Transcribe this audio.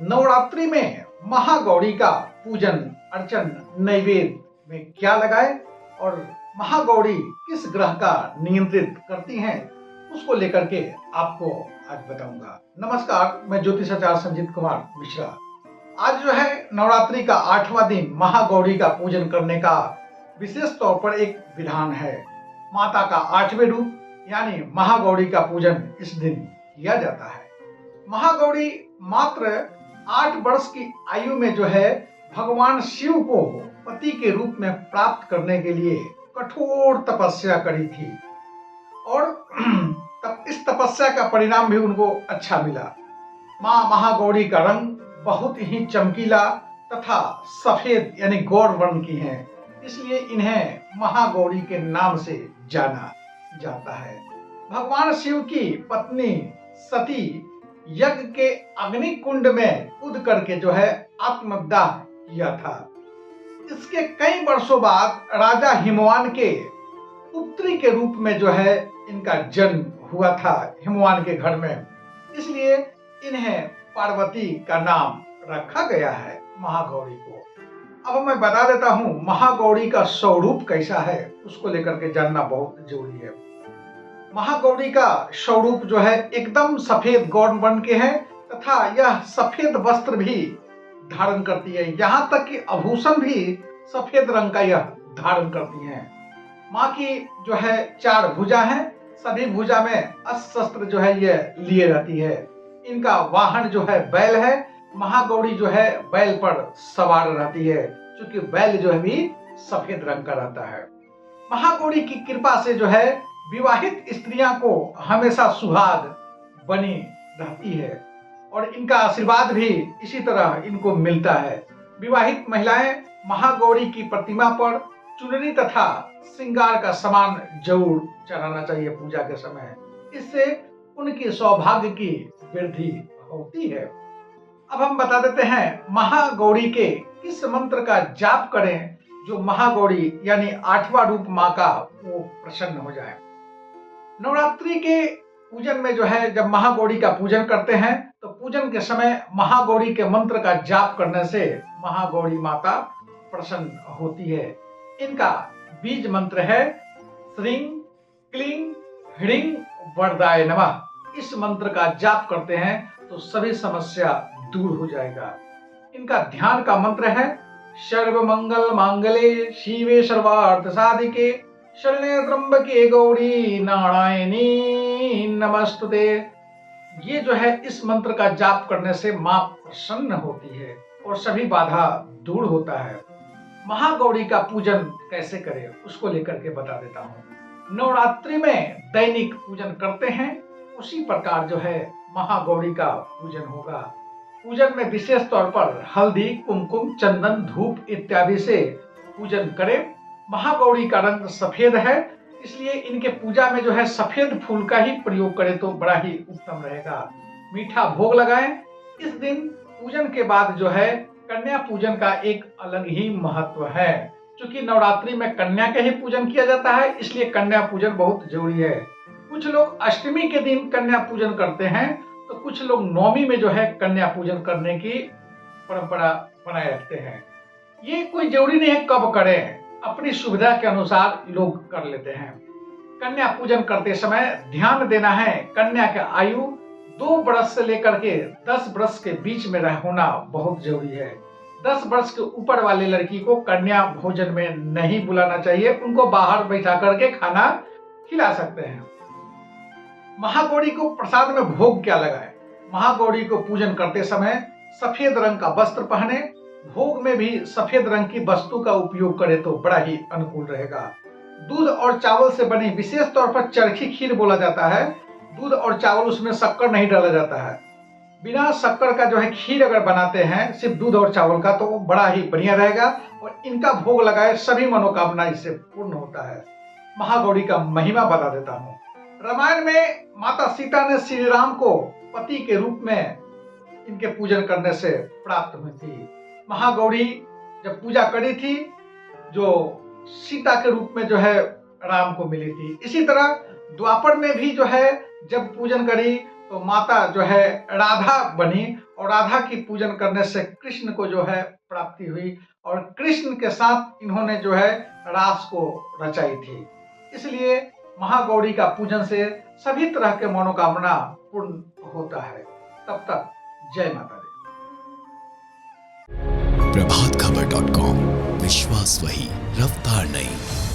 नवरात्रि में महागौरी का पूजन अर्चन नैवेद्य में क्या लगाए और महागौरी किस ग्रह का नियंत्रित करती हैं, उसको लेकर के आपको आज बताऊंगा। नमस्कार, मैं ज्योतिषाचार्य संजीत कुमार मिश्रा। आज जो है नवरात्रि का 8वां दिन महागौरी का पूजन करने का विशेष तौर पर एक विधान है। माता का 8वें रूप यानी महागौरी का पूजन इस दिन किया जाता है। महागौरी मात्र 8 वर्ष की आयु में जो है भगवान शिव को पति के रूप में प्राप्त करने के लिए कठोर तपस्या करी थी और तब इस तपस्या का परिणाम भी उनको अच्छा मिला। मां महागौरी का रंग बहुत ही चमकीला तथा सफेद यानी गौर वर्ण की है, इसलिए इन्हें महागौरी के नाम से जाना जाता है। भगवान शिव की पत्नी सती यज्ञ के अग्नि कुंड में कूद करके जो है आत्मदाह किया था। इसके कई वर्षों बाद राजा हिमवान के पुत्री के रूप में जो है इनका जन्म हुआ था हिमवान के घर में, इसलिए इन्हें पार्वती का नाम रखा गया है महागौरी को। अब मैं बता देता हूँ महागौरी का स्वरूप कैसा है, उसको लेकर के जानना बहुत जरूरी है। महागौरी का स्वरूप जो है एकदम सफेद गौर वर्ण के है तथा यह सफेद वस्त्र भी धारण करती है, यहाँ तक कि आभूषण भी सफेद रंग का यह धारण करती है। माँ की जो है 4 भुजा है, सभी भुजा में अस्त्र शस्त्र जो है ये लिए रहती है। इनका वाहन जो है बैल है, महागौरी जो है बैल पर सवार रहती है, क्योंकि बैल जो है भी सफेद रंग का रहता है। महागौरी की कृपा से जो है विवाहित स्त्रियां को हमेशा सुहाग बनी रहती है और इनका आशीर्वाद भी इसी तरह इनको मिलता है। विवाहित महिलाएं महागौरी की प्रतिमा पर चुनरी तथा श्रृंगार का सामान जरूर चढ़ाना चाहिए पूजा के समय, इससे उनकी सौभाग्य की वृद्धि होती है। अब हम बता देते हैं महागौरी के किस मंत्र का जाप करें जो महागौरी यानी 8वां रूप माँ का वो प्रसन्न हो जाए। नवरात्रि के पूजन में जो है जब महागौरी का पूजन करते हैं तो पूजन के समय महागौरी के मंत्र का जाप करने से महागौरी माता प्रसन्न होती है। इनका बीज मंत्र है श्रीं क्लीं ह्रीं वरदाय नमः। इस मंत्र का जाप करते हैं तो सभी समस्या दूर हो जाएगा। इनका ध्यान का मंत्र है सर्व मंगल मांगले शिवे सर्वार्थ साधिके शरण्ये त्र्यंबके गौरी नारायणी नमस्तुते। ये जो है इस मंत्र का जाप करने से मां प्रसन्न होती है और सभी बाधा दूर होता है। महागौरी का पूजन कैसे करें उसको लेकर के बता देता हूँ। नवरात्रि में दैनिक पूजन करते हैं उसी प्रकार जो है महागौरी का पूजन होगा। पूजन में विशेष तौर पर हल्दी कुमकुम चंदन धूप इत्यादि से पूजन करें। महागौरी का रंग सफेद है, इसलिए इनके पूजा में जो है सफेद फूल का ही प्रयोग करें तो बड़ा ही उत्तम रहेगा। मीठा भोग लगाएं। इस दिन पूजन के बाद जो है कन्या पूजन का एक अलग ही महत्व है। क्योंकि नवरात्रि में कन्या का ही पूजन किया जाता है, इसलिए कन्या पूजन बहुत जरूरी है। कुछ लोग अष्टमी के दिन कन्या पूजन करते हैं तो कुछ लोग नवमी में जो है कन्या पूजन करने की परंपरा बनाए रखते हैं। ये कोई जरूरी नहीं है कब करें, अपनी सुविधा के अनुसार लोग कर लेते हैं। कन्या पूजन करते समय ध्यान देना है कन्या की आयु 2 वर्ष से लेकर के 10 वर्ष के बीच में होना बहुत जरूरी है। 10 वर्ष के ऊपर वाले लड़की को कन्या भोजन में नहीं बुलाना चाहिए, उनको बाहर बैठा करके खाना खिला सकते हैं। महागौरी को प्रसाद में भोग क्या लगाए। महागौरी को पूजन करते समय सफेद रंग का वस्त्र पहने, भोग में भी सफेद रंग की वस्तु का उपयोग करें तो बड़ा ही अनुकूल रहेगा। दूध और चावल से बनी विशेष तौर पर चरखी खीर बोला जाता है। दूध और चावल, उसमें शक्कर नहीं डाला जाता है। बिना शक्कर का जो है खीर अगर बनाते हैं सिर्फ दूध और चावल का तो वो बड़ा ही बढ़िया रहेगा और इनका भोग लगाए सभी मनोकामना इससे पूर्ण होता है। महागौरी का महिमा बता देता हूँ। रामायण में माता सीता ने श्री राम को पति के रूप में इनके पूजन करने से प्राप्त हुई थी। महागौरी जब पूजा करी थी जो सीता के रूप में जो है राम को मिली थी। इसी तरह द्वापर में भी जो है जब पूजन करी तो माता जो है राधा बनी और राधा की पूजन करने से कृष्ण को जो है प्राप्ति हुई और कृष्ण के साथ इन्होंने जो है रास को रचाई थी। इसलिए महागौरी का पूजन से सभी तरह के मनोकामना पूर्ण होता है। तब तक जय माता दी। प्रभातखबर.com, विश्वास वही, रफ्तार नहीं।